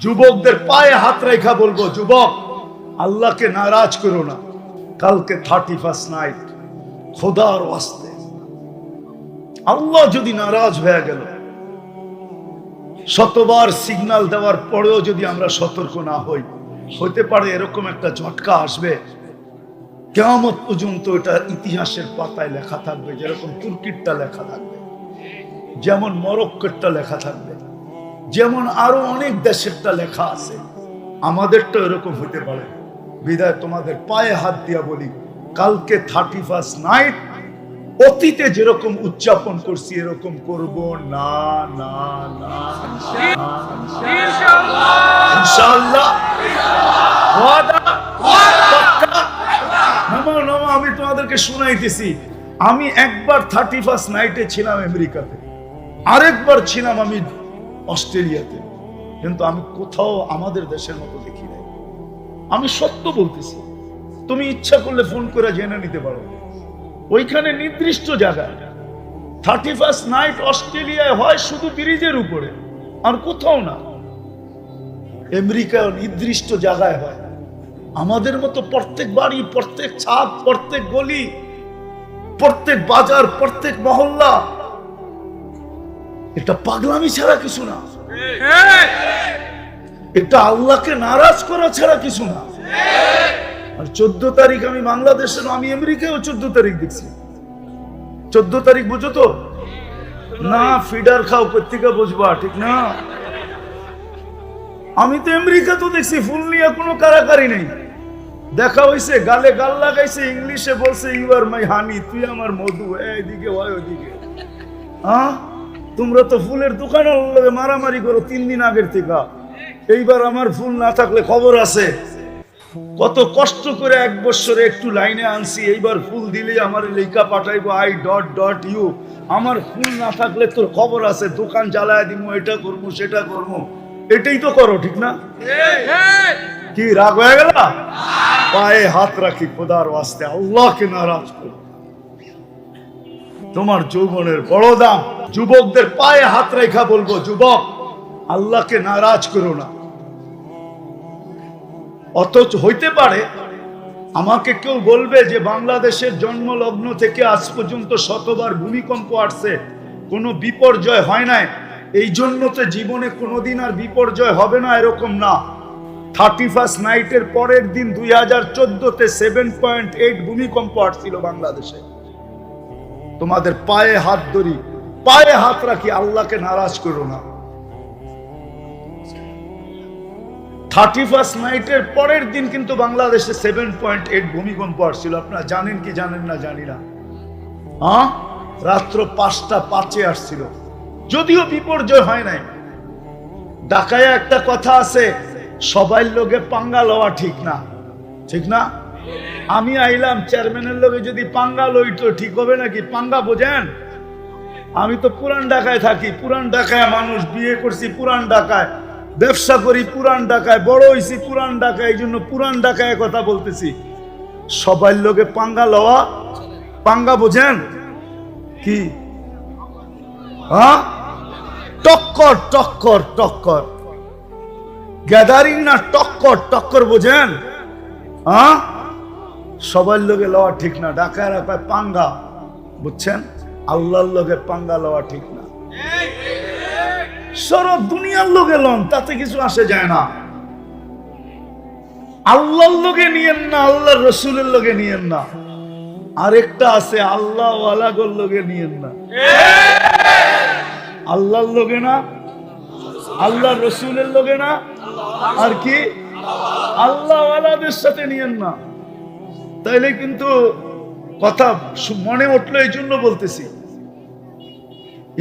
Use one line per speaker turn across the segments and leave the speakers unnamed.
যুবকদের পায়ে হাত রেখা বলবো, যুবক আল্লাহকে নারাজ করো না। কালকে 31st নাইট, খোদার ওয়াস্তে আল্লাহ যদি নারাজ হয়ে গেল, শতবার সিগন্যাল দেওয়ার পরেও যদি আমরা সতর্ক না হই, হতে পারে এরকম একটা ঝটকা আসবে, কিয়ামত পর্যন্ত এটা ইতিহাসের পাতায় লেখা থাকবে। যেরকম তুর্কিরটা লেখা থাকবে, যেমন মরক্কোরটা লেখা থাকবে, যেমন আরো অনেক দেশেরটা লেখা আছে, আমাদেরটা এরকম হতে পারে। বিদায় তোমাদের পায়ে হাত দিয়া বলি, কালকে 31st নাইট অতীতে যেরকম উদযাপন করছি এরকম করব না, না, না, ইনশাআল্লাহ। আমি তোমাদেরকে শুনাইতেছি, আমি একবার 31st নাইটে ছিলাম আমেরিকাতে, আরেকবার ছিলাম আমি অস্ট্রেলিয়াতে, কিন্তু আমি কোথাও আমাদের দেশের মতো দেখি নাই। আমি সত্য বলতেছি, তুমি ইচ্ছা করলে ফোন করে জেনে নিতে পারো। ওইখানে নির্দিষ্ট জায়গায় 31st নাইট অস্ট্রেলিয়ায় হয় শুধু ব্রিজের উপরে, আর কোথাও না। আমেরিকায় নির্দিষ্ট জায়গায় হয়। আমাদের মতো প্রত্যেক বাড়ি, প্রত্যেক ছাদ, প্রত্যেক গলি, প্রত্যেক বাজার, প্রত্যেক মহল্লা, এটা পাগলামি ছাড়া কিছু না। এটা আল্লাহকে নারাজ করা ছাড়া কিছু না। আর 14 তারিখ আমি বাংলাদেশে, আমি আমেরিকায়ও 14 তারিখ দেখছি। 14 তারিখ বুঝো তো না? ফিডার খাও, পত্রিকা বুঝবা, ঠিক না? আমি তো আমেরিকা তো দেখছি, ফুল নিয়ে কোনো কারাকারি নেই। দেখা হয়েছে, গালে গাল লাগাইছে, ইংলিশে বলছে ইউ আর মাই হানি, তুই আমার মধু, এইদিকে হয় ওইদিকে। হ্যাঁ, তোমরা তো ফুলের দোকানের লগে মারামারি করো 3 দিন আগের থেকে। এইবার আমার ফুল না থাকলে খবর আছে। কত কষ্ট করে 1 বছরে একটু লাইনে আনছি, এইবার ফুল দিলেই আমার লেখা পাঠাইবো I.U। আমার ফুল না থাকলে তোর খবর আছে, দোকান জ্বালায় দিব, এটা করবো সেটা করবো। এটাই তো করো, ঠিক না? কি রাগ হয়ে গেল? পায়ে হাত রাখি, খোদার ওয়াস্তে আল্লাহকে নারাজ করো। তোমার যৌবনের বড় দাম। যুবকদের পায়ে হাত রেখা বলবো, যুবক আল্লাহকে নারাজ করো না। অথচ হইতে পারে আমাকে কেউ বলবে যে বাংলাদেশের জন্মলগ্ন থেকে আজ পর্যন্ত শতবার ভূমিকম্প আসছে, কোনো বিপর্যয় হয় নাই, এই জন্য তো জীবনে কোনোদিন আর বিপর্যয় হবে না, এরকম না। 31st নাইটের পরের দিন 2014-তে 7.8 ভূমিকম্প আসছিল বাংলাদেশে। তোমাদের পায়ে হাত ধরি, পায়ে হাত রাখি, আল্লাহকে নারাজ করো না। 31st নাইটের পরের দিন কিন্তু বাংলাদেশে 7.8 ভূমিকম্প আসছিল। আপনারা জানেন কি জানেন না জানি না। হ্যাঁ, রাত্র 5টা 5-এ আসছিল, যদিও বিপর্যয় হয় নাই। ঢাকায় একটা কথা আছে, সবাই লোকে পাঙ্গা লওয়া ঠিক না, ঠিক না? আমি আইলাম, চেয়ারম্যানের লোকে যদি পাঙ্গা লইতো ঠিক হবে নাকি? পাঙ্গা বোঝেন? আমি তো পুরান ঢাকায় থাকি, পুরান ঢাকায় মানুষ, বিয়ে করছি পুরান ঢাকায়, ব্যবসা করি পুরান ঢাকায়, বড় হইছি পুরান ঢাকায়, এই জন্য পুরান ঢাকায় কথা বলতেছি। সবাই লোকে পাঙ্গা লওয়া, পাঙ্গা বোঝেন কি? হ্যাঁ, টক্কর, টক্কর, টক্কর, গ্যাদারিং না, টক্কর, টক্কর বোঝেন? হ্যাঁ, সবার লোকে লওয়া ঠিক না। ঢাকায় রাখায় পাঙ্গা, বুঝছেন? আল্লাহর লোকে পাঙ্গা লওয়া ঠিক না। সরব দুনিয়ার লোকে লন, তাতে কিছু আসে যায় না। আল্লাহর লোকে নিয়েন না, আল্লাহর রসুলের লোকে নিয়েন না। আরেকটা আছে, আল্লাহ ওয়ালাগর লোকে নিয়েন না। আল্লাহর লোকে না, আল্লাহর রসুলের লোকে না, আর কি আল্লাহ ওয়ালাদের সাথে নিয়েন না। তাইলে কিন্তু কথা মনে উঠলো, এই জন্য বলতেছি।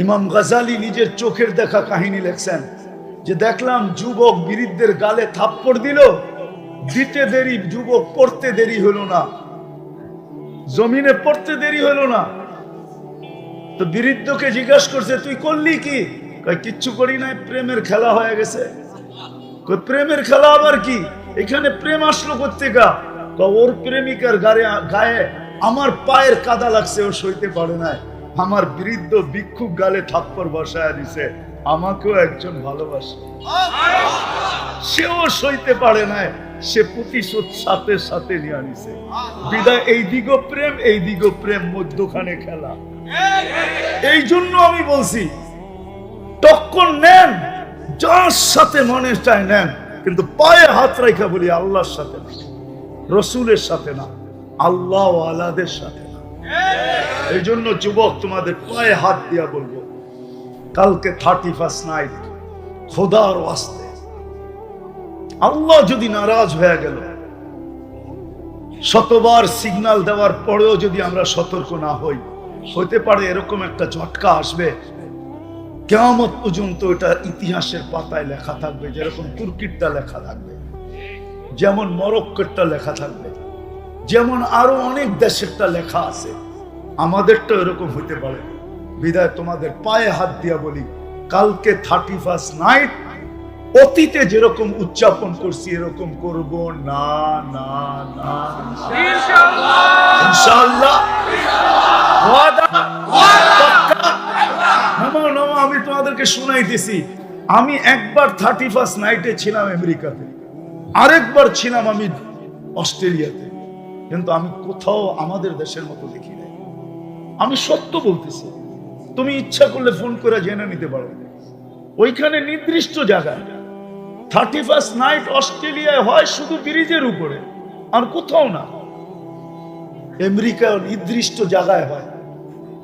ইমাম গাজালি নিজের চোখের দেখা কাহিনী লেখছেন যে দেখলাম যুবক বৃদ্ধের গালে থাপ্পড় দিল, দিতে দেরি, যুবক পড়তে দেরি হলো না, জমিনে পড়তে দেরি হলো না। তো বৃদ্ধকে জিজ্ঞাসা করছে, তুই করলি কি? কিচ্ছু করি নাই, প্রেমের খেলা হয়ে গেছে। প্রেমের খেলা আবার কি? এখানে প্রেম আসলো কোত্থেকা? ওর প্রেমিকার গায়ে আমার পায়ের কাদা লাগছে, ও সইতে পারে নাই। আমার বৃদ্ধ ভিক্ষুক গালে থাপ্পড় বসায় দিছে, আমাকেও একজন ভালোবাসে। সেও সইতে পারে না, সে প্রতিশোধ সাথে সাথে নিয়ে আনিছে। বিদায় এই দিগো প্রেম মধ্যখানে খেলা। এই জন্য আমি বলছি টক্কর নেন, যার সাথে মনে চায় নেন, কিন্তু পায়ে হাত রাখা বলি আল্লাহর সাথে না, রসুলের সাথে না, আল্লাহ ওয়ালাদের সাথে না। এই জন্য যুবক, তোমাদের পায়ে হাত দিয়া বলবো, কালকে 31 নাইট, খোদার ওয়াস্তে আল্লাহ যদি নারাজ হয়ে গেল, শতবার সিগন্যাল দেওয়ার পরেও যদি আমরা সতর্ক না হই, হতে পারে এরকম একটা ঝটকা আসবে, কিয়ামত পর্যন্ত এটা ইতিহাসের পাতায় লেখা থাকবে, যেরকম তুর্কিরটা লেখা থাকবে, যেমন মরক্কোরটা লেখা থাকবে, যেমন আরো অনেক দেশেরটা লেখা আছে, আমাদেরটা এরকম হইতে পারে। বিদায় তোমাদের পায়ে হাত দিয়া বলি, কালকে 31 নাইট অতীতে যেরকম উদযাপন করছি এরকম করব না, না, না, ইনশাআল্লাহ। আমি তোমাদেরকে শুনাইতেছি, আমি একবার 31 নাইটে ছিলাম আমেরিকাতে, আরেকবার ছিলাম আমি অস্ট্রেলিয়াতে, কিন্তু আমি কোথাও আমাদের দেশের মতো দেখি নাই। আমি সত্য বলতেছি, তুমি ইচ্ছা করলে ফোন করে জেনে নিতে পারো। ওইখানে নির্দিষ্ট জায়গায় 31 নাইট অস্ট্রেলিয়ায় হয় শুধু ব্রিজের উপরে, আর কোথাও না। আমেরিকায় নির্দিষ্ট জায়গায় হয়,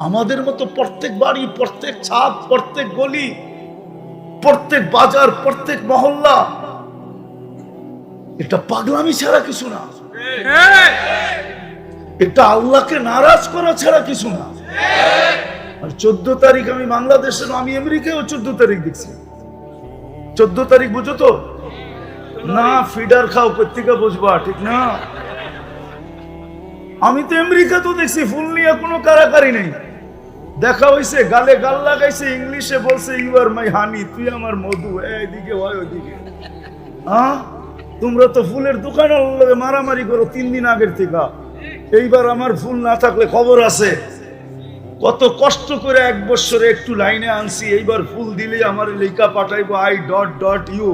আমাদের মতো প্রত্যেক বাড়ি, প্রত্যেক ছাদ, প্রত্যেক গলি, প্রত্যেক বাজার, প্রত্যেক মহল্লা। এটা পাগলামি ছাড়া কিছু না, এটা আল্লাহকে নারাজ করা ছাড়া কিছু না। আর 14 তারিখ আমি বাংলাদেশে, আমি আমেরিকায়ও 14 তারিখ দেখছি। 14 তারিখ বুঝো তো না? ফিডার খাও, পত্রিকা বুঝবা, ঠিক না? আমি তো আমেরিকা তো দেখছি, ফুল নিয়ে কোনো কারাকারি নেই, দেখা হইছে, গালে গাল লাগাইছে, ইংলিশে বলছে ইউ আর মাই হানি, তুই আমার মধু, এইদিকে হয় ওইদিকে। হ্যাঁ, তোমরা তো ফুলের দোকান মারামারি করো 3 দিন আগের থেকে। এইবার আমার ফুল না থাকলে খবর আছে, কত কষ্ট করে 1 বছরে একটু লাইনে আনছি, এইবার ফুল দিলে আমার লেখা পাঠাইবো I.U।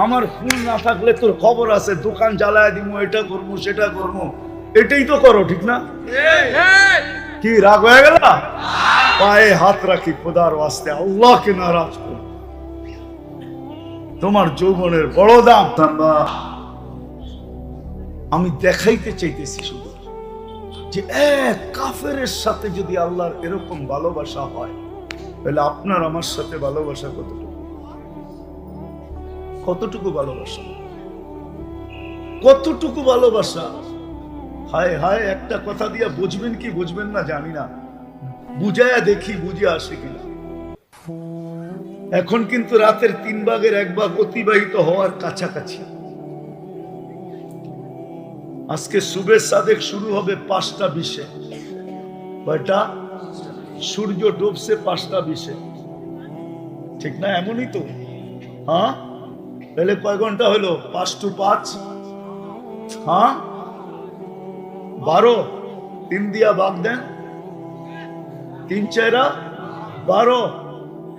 আমার ফুল না থাকলে তোর খবর আছে, দোকান জ্বালায় দিব, এটা করবো সেটা করবো। এটাই তো করো, ঠিক না? কি রাগ হয়ে গেল? পায়ে হাত রাখি, খোদার ওয়াস্তে আল্লাহকে নারাজ করো। তোমার যৌবনের বড় দাম। আমি দেখাইতে চাইতেছি শুধু যে এক কাফেরের সাথে যদি আল্লাহর এরকম ভালোবাসা হয়, তাহলে আপনার আমার সাথে ভালোবাসা কতটুকু, কতটুকু ভালোবাসা, কতটুকু ভালোবাসা। হায় হায়, একটা কথা দিয়া বুঝবেন কি বুঝবেন না জানি না, বুঝায়া দেখি বুঝে আসে কিনা। এখন কিন্তু রাতের 3 ভাগের 1 ভাগ অতিবাহিত হওয়ার কাছাকাছি। আজকে সুবে সাদেক শুরু হবে 5টা 20-এ। কয়টা? সূর্য ডুবছে 5টা 20-এ, ঠিক না? এমনই তো। হ্যাঁ, তাহলে কয় ঘন্টা হলো? 5 to 5। হ্যাঁ, 12। 3 দিয়া ভাগ দেন, 3 4 12,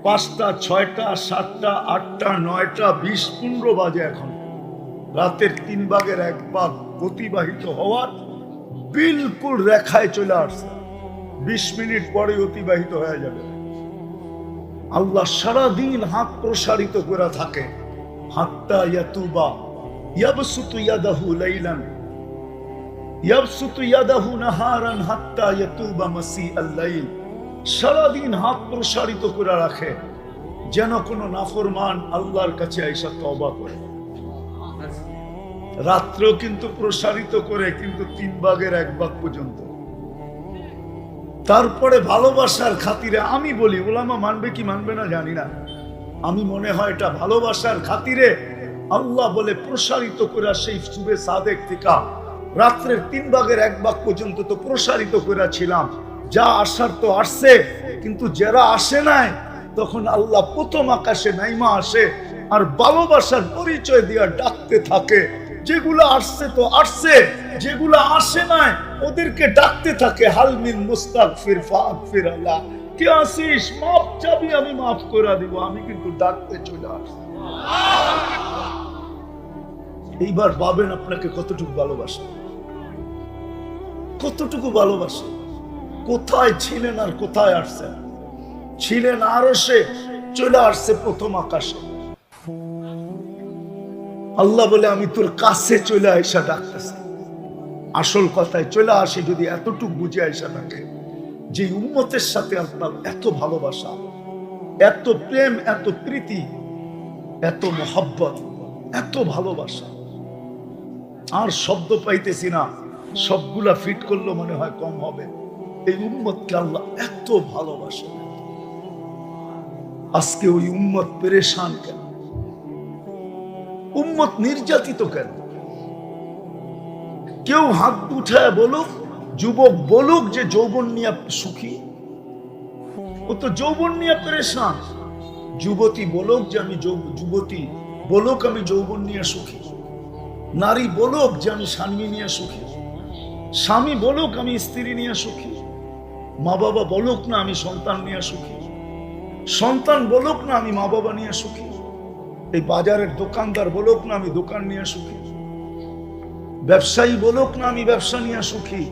5টা 6টা 7টা 8টা 9টা 20 15 বাজে। এখন রাতের 3 ভাগের 1 ভাগ অতিবাহিত হওয়ার বিলকুল রেখায় চলে আসছে। 20 মিনিট পরে অতিবাহিত হয়ে যাবে। আল্লাহ সারাদিন হাত প্রসারিত করে থাকে, হাত্তা ইয়াতুবা ইয়াবসুতু ইয়াদাহু লাইলান ইয়াবসুতু ইয়াদাহু নাহারান হাত্তা ইয়াতুবা মাসিআল লাইল। সারাদিন হাত প্রসারিত করে রাখে, যেন কোনো নাফরমান আল্লাহর কাছে আইসা তওবা করে। রাত্রেও কিন্তু প্রসারিত করে, কিন্তু 3 ভাগের 1 ভাগ পর্যন্ত। তারপরে ভালোবাসার খাতিরে, আমি বলি, উলামা মানবে কি মানবে না জানি না, আমি মনে হয় এটা ভালোবাসার খাতিরে আল্লাহ বলে প্রসারিত করে সেই সুবে সাদেক থেকে রাত্রের 3 ভাগের 1 ভাগ পর্যন্ত তো প্রসারিত করে ছিলাম। যা আসার তো আসছে, কিন্তু যারা আসে নাই, তখন আল্লাহ প্রথম আকাশে নাইমা আসে আর ভালোবাসার পরিচয় দিয়া ডাকতে থাকে। যেগুলো আসছে তো আসছে, যেগুলো আসে নাই ওদেরকে ডাকতে থাকে, হালমিন মুস্তাগফির ফাগফির আল্লাহ, কে আসিস, মাফ চাবি, আমি মাফ করে দিব। আমি কিন্তু ডাকতে চলে আসছি। এইবার ভাবেন আপনাকে কতটুকু ভালোবাসে, কতটুকু ভালোবাসে। কোথায় ছিলেন আর কোথায় আসছেন? ছিলেন আরশে, চলে আসছে প্রথম আকাশে। আল্লাহ বলে আমি তোর কাছে চলে আইসা ডাকতেছি। আসল কথায় চলে আসি যদি এতটুকু বুঝে আইসা ডাকে যে উম্মতের সাথে আপনার এত ভালোবাসা, এত প্রেম, এত প্রীতি, এত মোহাব্বত, এত ভালোবাসা। আর শব্দ পাইতেছি না, সবগুলা ফিট করলো মনে হয় কম হবে। এই উম্মতকে আল্লাহ এত ভালোবাসে। আজকে ওই উম্মত পেরেশান কেন? উম্মত নির্যাতিত কেন? কেউ হাত উঠায় বলুক, যুবক বলুক যে যৌবন নিয়ে সুখী, ও তো যৌবন নিয়ে পেরেশান। যুবতী বলুক যে আমি যুবতী বলুক আমি যৌবন নিয়ে সুখী। নারী বলুক যে আমি স্বামী নিয়ে সুখী। স্বামী বলুক আমি স্ত্রী নিয়ে সুখী। মা বাবা বলুক না আমি সন্তান নিয়ে সুখী। সন্তান বলুক না আমি মা বাবা নিয়ে সুখী। এই বাজারের দোকানদার বলুক না আমি দোকান নিয়ে সুখী। ব্যবসায়ী বলুক না আমি ব্যবসা নিয়ে সুখী।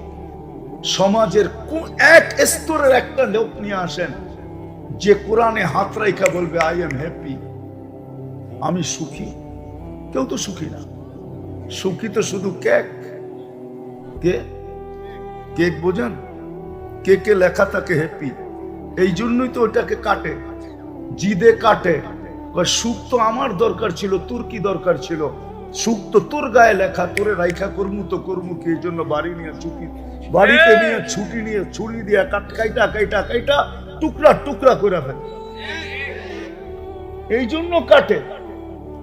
সমাজের এক স্তরের একটা লোক নিয়ে আসেন যে কোরআনে হাত রাইখা বলবে আই এম হ্যাপি, আমি সুখী। কেউ তো সুখী না। সুখী তো শুধু কেক। কে কেক বোঝেন? কেকে লেখা থাকে হ্যাপি, এই জন্যই তো ওটাকে কাটে, জিদে কাটে। সুখ তো আমার দরকার ছিল, তোর কি দরকার ছিল? সুখ তো তোর গায়ে লেখা, তোরে রাইখা করমু তো করমু কি? এই জন্য বাড়ি নিয়ে ছুটি, বাড়িতে নিয়ে ছুটি নিয়ে ছুরি দিয়া কাইটা কাইটা কাইটা টুকরা টুকরা করে ফেলে। এই জন্য কাটে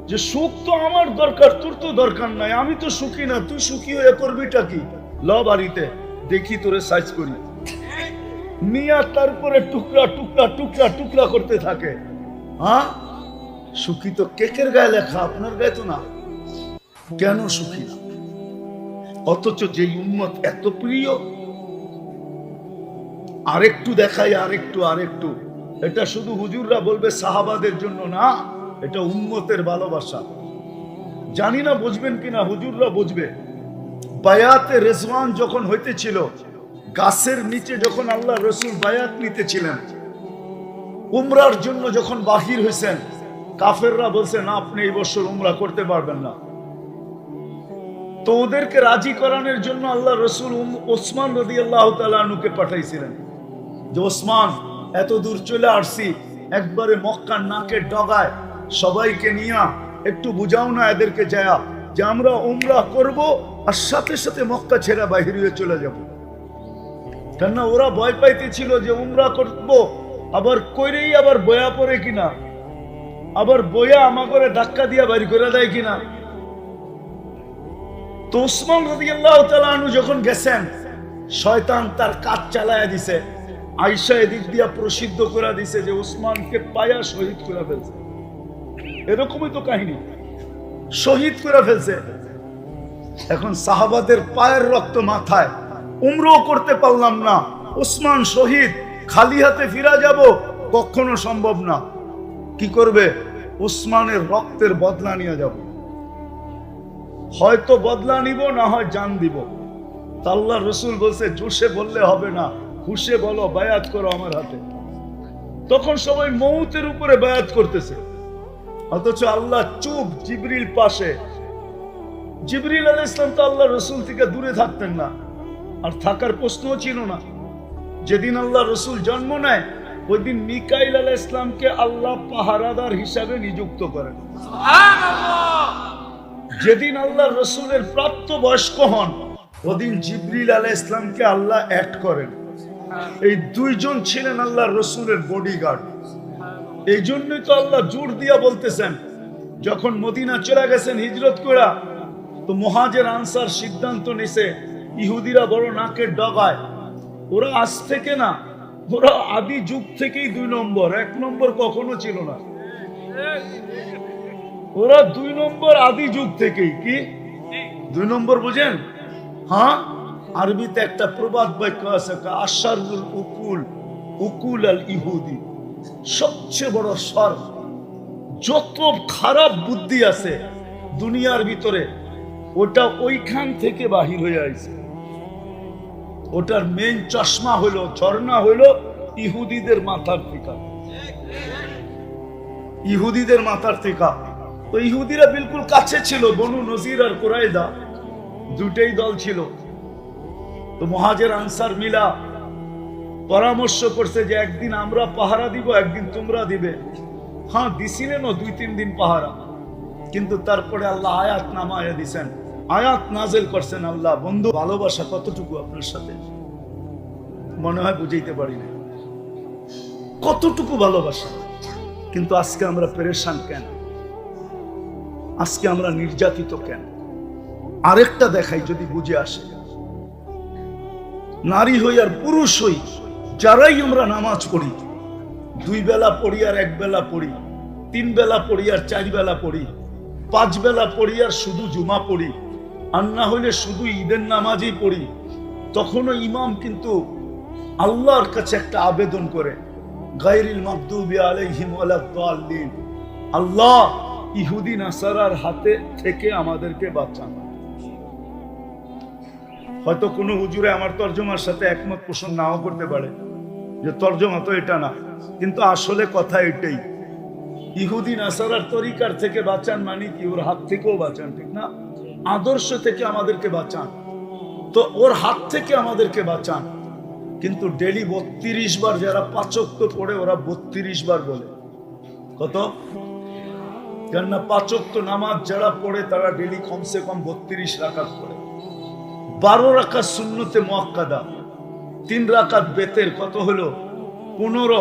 যে সুখ তো আমার দরকার, তোর তো দরকার নাই। আমি তো সুখী না, তুই সুখী হয়ে করবিটা কি? ল বাড়িতে দেখি তোরে সাইজ করি। মিয়া তারপরে টুকরা টুকরা টুকরা টুকরা করতে থাকে। হ্যাঁ, সুখী তো কেকের গায়ে লেখা, আপনার গায়ে তো না। কেন সুখী না? অথচ যে উম্মত এত প্রিয়, আরেকটু দেখাই, আরেকটু আরেকটু। এটা শুধু হুজুররা বলবে সাহাবাদের জন্য না, এটা উম্মতের ভালোবাসা। জানি না বুঝবেন কিনা, হুজুররা বুঝবে। বায়াতে রেজওয়ান যখন হইতেছিল, গাছের নিচে যখন আল্লাহ রসুল বায়াত নিতেছিলেন, উমরার জন্য যখন বাহির হয়েছেন, কাফেররা বলছে না আপনি এই বছর উমরা করতে পারবেন না। তো ওদেরকে রাজি করানোর জন্য আল্লাহ রসুল ওসমান রাদিয়াল্লাহু তাআলা আনহুকে পাঠাইছিলেন যে ওসমান, এত দূর চলে আসছি, একবারে মক্কার নাকের ডগায় সবাইকে নিয়ে একটু বুঝাও না এদেরকে যায়া যে আমরা উমরা করব আর সাথে সাথে মক্কা ছেড়ে বাহির হয়ে চলে যাব। কেননা ওরা ভয় পাইতেছিল যে উমরা করব আবার কইরেই আবার বয়া পড়ে কিনা, আবার বয়া আমাকে ধাক্কা দিয়া বাড়ি করে দেয় কিনা। তো উসমান রাদিয়াল্লাহু তাআলা আনহু যখন গেছেন, শয়তান তার কাজ চালায়া দিছে। আয়েশা এদিক দিয়া প্রসিদ্ধ করে দিছে যে উসমানকে পায়া শহীদ করে ফেলছে। এরকমই তো কাহিনী, শহীদ করে ফেলছে। এখন সাহাবাদের পায়ের রক্ত মাথায়, উমরাও করতে পারলাম না, উসমান শহীদ, খালি হাতে ফিরা যাব কখনো সম্ভব না। কি করবে? উসমানের রক্তের বদলা নিয়ে যাব। হয়তো বদলা নিব, না হয় জান দিব। আল্লাহ রসুল বলছে জোশে বললে হবে না, হুশে বলো, বায়াত করো আমার হাতে। তখন সবাই মৌতের উপরে বায়াত করতেছে, অথচ আল্লাহ চুপ, জিবরিল পাশে। জিবরিল আলাইহিস সালাম তো আল্লাহ রসুল থেকে দূরে থাকতেন না, আর থাকার প্রশ্নও ছিল না। যেদিন আল্লাহ রসুল জন্ম নেয়, ওই দিন মিকাইল আলাইহিস সালামকে আল্লাহ পাহারাদার হিসাবে নিযুক্ত করেন। যেদিন আল্লাহ রসুলের প্রাপ্ত বয়স্ক হন, ওদিন জিবরিল আলাইহিস সালামকে আল্লাহ অ্যাড করেন। এই দুইজন ছিলেন আল্লাহ রসুলের বডিগার্ড। এই জন্যই তো আল্লাহ জোর দিয়া বলতেছেন, যখন মদিনা চলে গেছেন হিজরত করা, তো মুহাজির আনসার সিদ্ধান্ত নিছে, ইহুদিরা বড় নাকের ডগায়, ওরা আজ থেকে না, ওরা আদি যুগ থেকেই 2 নম্বর, 1 নম্বর কখনো ছিল না। ওরা 2 নম্বর আদি যুগ থেকেই। কি 2 নম্বর বুঝেন? হ্যাঁ, আরবিতে একটা প্রবাদ বাক্য আছে, আশারুল উকুল উকুল আল ইহুদি। সবচেয়ে বড় শর, যত খারাপ বুদ্ধি আছে দুনিয়ার ভিতরে, ওটা ওইখান থেকে বাহির হয়ে আইছে। ওটার মেইন চশমা হলো, ঝর্ণা হলো ইহুদিদের মাথার থেকে। ইহুদিদের মাথার থেকে। তো ইহুদিরা বিলকুল কাছে ছিল, বনু নজির আর কুরাইদা দুটেই দল ছিল। তো মুহাজির আনসার মিলা পরামর্শ করছে যে একদিন আমরা পাহারা দিব, একদিন তোমরা দিবে। হ্যাঁ, দিছিলেনও 2-3 দিন পাহারা, কিন্তু তারপরে আল্লাহ আয়াত নামায়া দিছেন, আয়াত নাজেল করছেন। আল্লাহ, বন্ধু ভালোবাসা কতটুকু আপনার সাথে, মনে হয় বুঝাইতে পারি না কতটুকু ভালোবাসা। কিন্তু আজকে আমরা পেরেশান কেন? আজকে আমরা নির্যাতিত কেন? আরেকটা দেখাই যদি বুঝে আসে। নারী হই আর পুরুষ হই, যারাই আমরা নামাজ পড়ি, 2 বেলা পড়ি আর 1 বেলা পড়ি, 3 বেলা পড়ি আর 4 বেলা পড়ি, 5 বেলা পড়ি আর শুধু জুমা পড়ি, আর না হইলে শুধু ঈদের নামাজই পড়ি, তখনও ইমাম কিন্তু আল্লাহর কাছে একটা আবেদন করে, গায়রিল মাগদুবি আলাইহিম ওয়ালাদ-দাল্লিন, আল্লাহ ইহুদি নাসারার হাতে থেকে আমাদেরকে বাঁচান। হয়তো কোনো হুজুরে আমার তরজমার সাথে একমত পোষণ নাও করতে পারে যে তরজমা তো এটা না, কিন্তু আসলে কথা এটাই। ইহুদি নাসারার তরিকার থেকে বাঁচান মানে কি? ওর হাত থেকেও বাঁচান, ঠিক না? আদর্শ থেকে আমাদেরকে বাঁচান, তো ওর হাত থেকে আমাদেরকে বাঁচান। কিন্তু ডেলি 32 বার যারা 5 ওয়াক্ত পড়ে, ওরা 32 বার বলে। কত? কেননা 5 ওয়াক্ত নামাজ যারা পড়ে তারা ডেলি কমসে কম 32 রাকাত পড়ে। 12 রাকাত সুন্নতে মুআক্কাদা, 3 রাকাত বেতের, কত হলো? 15।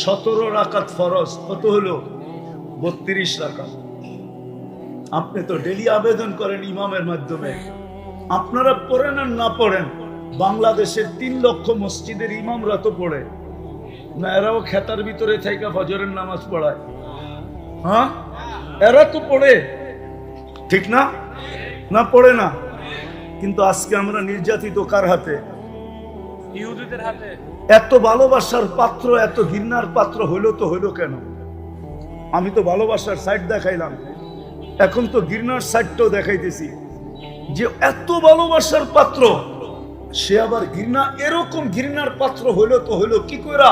17 রাকাত ফরজ, কত হলো? 32 রাকাত। আপনি তো ডেলি আবেদন করেন ইমামের মাধ্যমে। আপনারা পড়েন আর না পড়েন, বাংলাদেশের 3 লক্ষ মসজিদের ইমামরা তো পড়ে না? এরাও খেতার ভিতরে থেকে ফজরের নামাজ পড়ায়। হ্যাঁ, এরা তো পড়ে, ঠিক না? না পড়ে না? কিন্তু আজকে আমরা নির্যাতিত কার হাতে? ইহুদিদের হাতে। এত ভালোবাসার পাত্র, এত ঘৃণার পাত্র হইলো তো হইলো কেন? আমি তো ভালোবাসার সাইড দেখাইলাম, এখন তো ঘৃণার সাইডটাও দেখাইতেছি। যে এত ভালোবাসার পাত্র, সে আবার ঘৃণা, এরকম ঘৃণার পাত্র হইলো তো হইলো কি কইরা?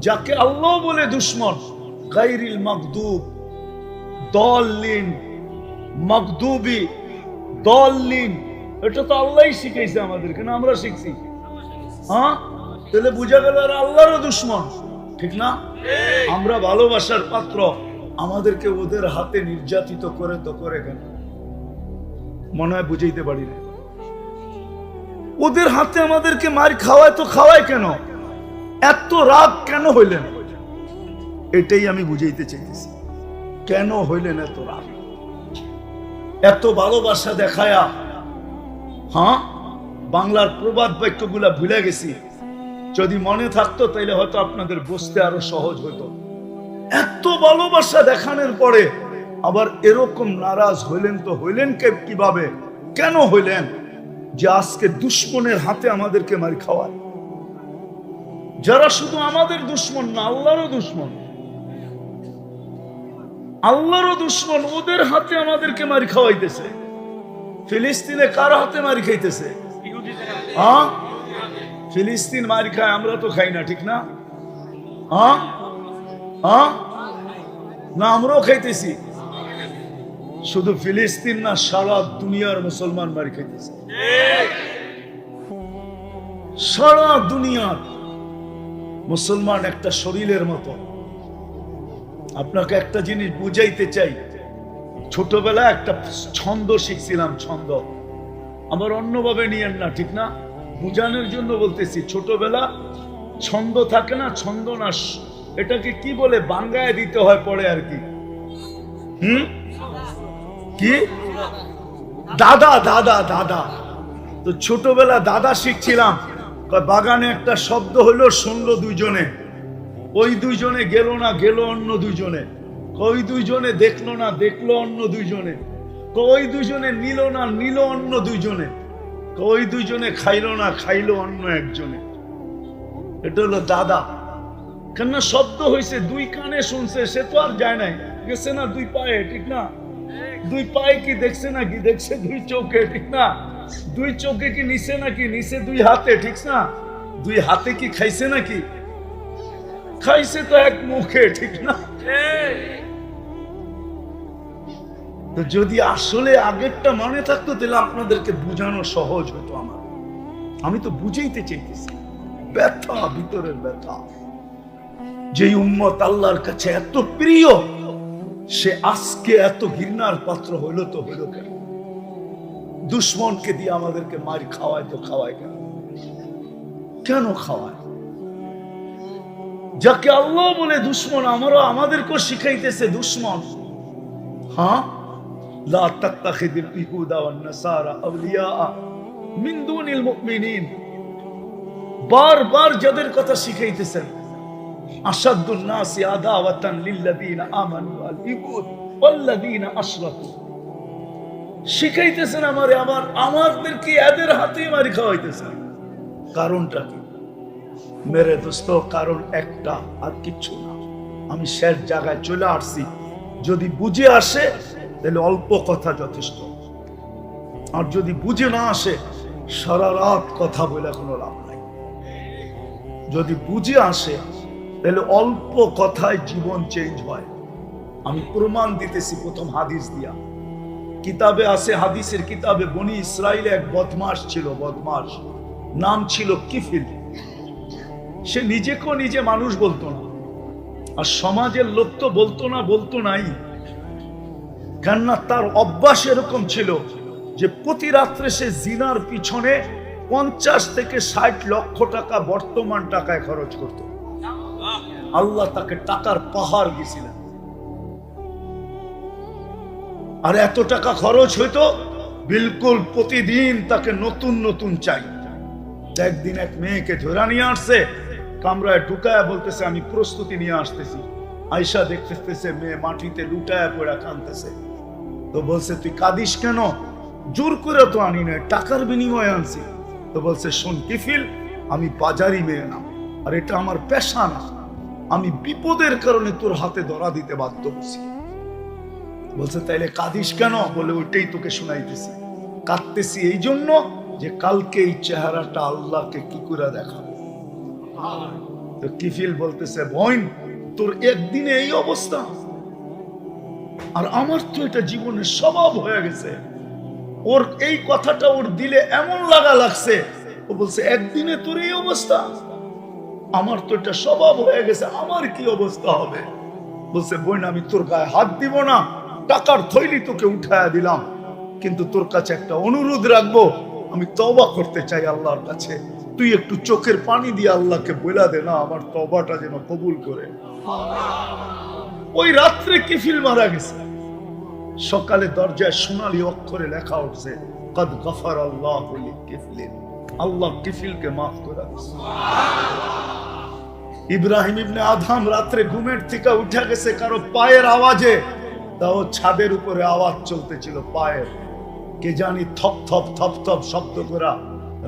যাকে আল্লাহ বলে দুশ্মন। গায়রিল মাগদুব দাল্লিন, মাগদুবি দাল্লিন, এটা তো আল্লাহই শিখাইছে আমাদেরকে, না আমরা শিখছি? হ্যাঁ, তাহলে বুঝা গেল আর আল্লাহরও দুশ্মন, ঠিক না? আমরা ভালোবাসার পাত্র, আমাদেরকে ওদের হাতে নির্যাতিত করে তো করে কেন? মনে হয় বুঝাইতে পারি না। ওদের হাতে আমাদেরকে মার খাওয়ায় তো খাওয়ায় কেন? এত রাগ কেন হইলেন? এটাই আমি বুঝাইতে চাইতেছি, কেন হইলেন এত রাগ, এত ভালোবাসা দেখায়া? হ্যাঁ, বাংলার প্রবাদ বাক্যগুলা ভুলে গেছি। যদি মনে থাকতো তাইলে হয়তো আপনাদের বুঝতে আরো সহজ হতো। এত ভালোবাসা দেখানোর পরে আবার এরকম নারাজ হইলেন তো হইলেন কিভাবে? কেন হইলেন? যে আজকে দুশ্মনের হাতে আমাদেরকে মার খাওয়ায়, যারা শুধু আমাদের দুশ্মন না, আল্লাহরও দুশ্মন। আল্লাহরও দুশ্মন, ওদের হাতে আমাদেরকে মার খাওয়াইতেছে। ফিলিস্তিনে কার হাতে মার খাইতেছে? হ্যাঁ, ফিলিস্তিন মার খায়, আমরা তো খাই না, ঠিক না? হ্যাঁ হ্যাঁ, না আমরাও খাইতেছি। শুধু ফিলিস্তিন না, সারা দুনিয়ার মুসলমান মার খাইতেছে। সারা দুনিয়ার মুসলমান একটা শরীরের মতো। আপনাকে একটা জিনিস বুঝাইতে চাই। ছোটবেলায় একটা ছন্দ শিখছিলাম, ছন্দ। আবার অন্যভাবে নিয়েন না, ঠিক না? বুঝানোর জন্য বলতেছি। ছোটবেলা ছন্দ থাকে না, ছন্দ না, এটাকে কি বলে? বাংলায় দিতে হয় পরে আর কি। কি? দাদা, দাদা, দাদা। তো ছোটবেলা দাদা শিখছিলাম। বাগানে একটা শব্দ হলো, শুনলো দুইজনে। ওই দুইজনে গেল না, গেল অন্য দুইজনে। ওই দুইজনে দেখলো না, দেখলো অন্য দুইজনে। ওই দুইজনে নিল না, নিল অন্য দুইজনে। ওই দুইজনে খাইলো না, খাইলো অন্য একজনে। এটা হলো দাদা। কেননা শব্দ হয়েছে, দুই কানে শুনছে, সে তো আর যায় নাই, গেছে না দুই পায়ে, ঠিক না? দুই পায়ে কি দেখছে নাকি? দেখছে দুই চোখে, ঠিক না? দুই চোখে কি নিছে নাকি? নিছে দুই হাতে, ঠিক না? দুই হাতে কি খাইছে নাকি? খাইছে তো এক মুখে, ঠিক না? তো যদি আসলে আগেরটা মনে থাকতো তাহলে আপনাদেরকে বুঝানো সহজ হতো। আমি তো বুঝাইতে চাইতেছি ব্যথা, ভিতরের ব্যথা। যে উম্মত আল্লাহর কাছে এত প্রিয়, সে আজকে এত ঘৃণার পাত্র হইল তো হইল কেন? দুশ্মনকে দিয়ে আমাদেরকে মার খাওয়ায় তো খাওয়ায় কেন? কেন খাওয়ায়? যাকে আল্লাহ বলে দুশ্মন, আমাদেরকে শিখাইতেছে দুশ্মন। হ্যাঁ, লা তাত্তাখিযুল ইহুদা ওয়ান নাসারা আউলিয়া মিন দুনিল মুমিনিন। বারবার যাদের কথা শিখাইতেছেন, আশাদ্দুন নাসি আদাওয়াতান লিল্লাযিনা আমানু আল ইহুদ ওয়াল্লাযিনা আশরাকু। শিখাইতেছেন আমাদেরকে এদের হাতে মারি খাওয়াইতেছেন। কারণটা কি মেরে দোস্ত? কারণ একটা, আর কিচ্ছু না। আমি শেষ জায়গায় চলে আসছি। যদি বুঝে আসে তাহলে অল্প কথা যথেষ্ট, আর যদি বুঝে না আসে সারা রাত কথা বলে কোনো লাভ নাই। যদি বুঝে আসে তাহলে অল্প কথায় জীবন চেঞ্জ হয়। আমি প্রমাণ দিতেছি প্রথম হাদিস দিয়া। কিতাবে আছে, হাদিসের কিতাবে, বনি ইসরাইলে এক বদমাস ছিল। বদমাস নাম ছিল কিফিল। সে নিজেকেও নিজে মানুষ বলতো না, আর সমাজের লোক তো বলতো নাই। কেননা তার অভ্যাস এরকম ছিল যে প্রতি রাত্রে সে জিনার পিছনে 50 থেকে 60 লক্ষ টাকা বর্তমান টাকায় খরচ করত। আল্লাহ তাকে টাকার পাহাড় দিয়েছিলেন। আর এত টাকা খরচ হইতো, বিলকুল প্রতিদিন তাকে নতুন নতুন চাই। একদিন এক মেয়েকে ধরে নিয়ে আসছে, কামরায় ঢুকায় বলতেছে আমি প্রস্তুতি নিয়ে আসতেছি। আয়সা দেখতেছে মেয়ে মাটিতে লুটায় পড়া কাঁদতেছে। তো বলছে তুই কাঁদিস কেন? জোর করে তো আনি না, টাকার বিনিময়ে আনছি। তো বলছে শোন কিফিল, আমি বাজারি মেয়ে না, আর এটা আমার পেশা না। আমি বিপদের কারণে তোর হাতে ধরা দিতে বাধ্য হচ্ছি। বলছে তাইলে কাঁদিস কেন? বলে ওইটাই তোকে শোনাইতেছি। কাঁদতেছি এই জন্য যে কালকে এই চেহারাটা আল্লাহকে কি করে দেখাবো। তো কিফিল বলতেছে বোন, তোর একদিনে এই অবস্থা, আর আমার তো এটা জীবনের স্বভাব হয়ে গেছে। ওর এই কথাটা ওর দিলে এমন লাগছে, ও বলছে একদিনে তোর এই অবস্থা? আমার তো এটা স্বভাব হয়ে গেছে, আমার কি অবস্থা হবে? বলছে বোন, আমি তোর গায়ে হাত দিব না, টাকার থৈলি তোকে উঠায়া দিলাম, কিন্তু তোর কাছে একটা অনুরোধ রাখবো। আমি তওবা করতে চাই আল্লাহর কাছে, তুই একটু চোখের পানি দিয়ে আল্লাহকে বলে দে না আমার তওবাটা যেন কবুল করে। ওই রাত্রে কিফিল মারা গেছে। সকালে দরজায় সোনালী অক্ষরে লেখা উঠছে কদ গফার আল্লাহু লিকিফলিন, আল্লাহ কিফিলকে মাফ করে দিয়েছে। ইব্রাহিম ইবনে আদম রাত্রে ঘুমের থেকে উঠে গেছে কারো পায়ের আওয়াজে। তাও ছাদের উপরে আওয়াজ চলতেছিল পায়ের, কে জানি থপ থপ থপ থপ শব্দ করা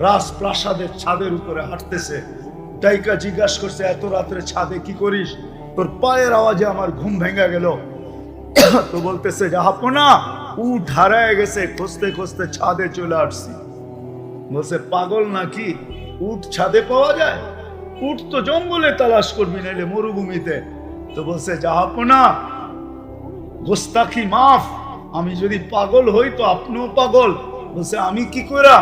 রাজপ্রাসাদের ছাদের উপরে হাঁটতেছে। ডাইকা জিজ্ঞাসা করছে এত রাত্রে ছাদে কি করিস? তোর পায়ের আওয়াজে আমার ঘুম ভেঙে গেল। তো বলতেছে জাহাপনা, উট হারায় গেছে, খুঁজতে খুঁজতে ছাদে চলে আসছি। বলছে পাগল নাকি, উট ছাদে পাওয়া যায়? উট তো জঙ্গলে তালাশ করবি, নাইলে মরুভূমিতে। তো বলছে জাহাপনা, গোস্তাখি মাফ, আমি যদি পাগল হই তো আপনিও পাগল। বলছে আমি কি করা?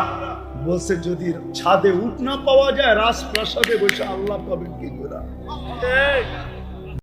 বলছে যদি ছাদে উট না পাওয়া যায়, রাজপ্রাসাদে বসে আল্লাহ পাবেন কি করা?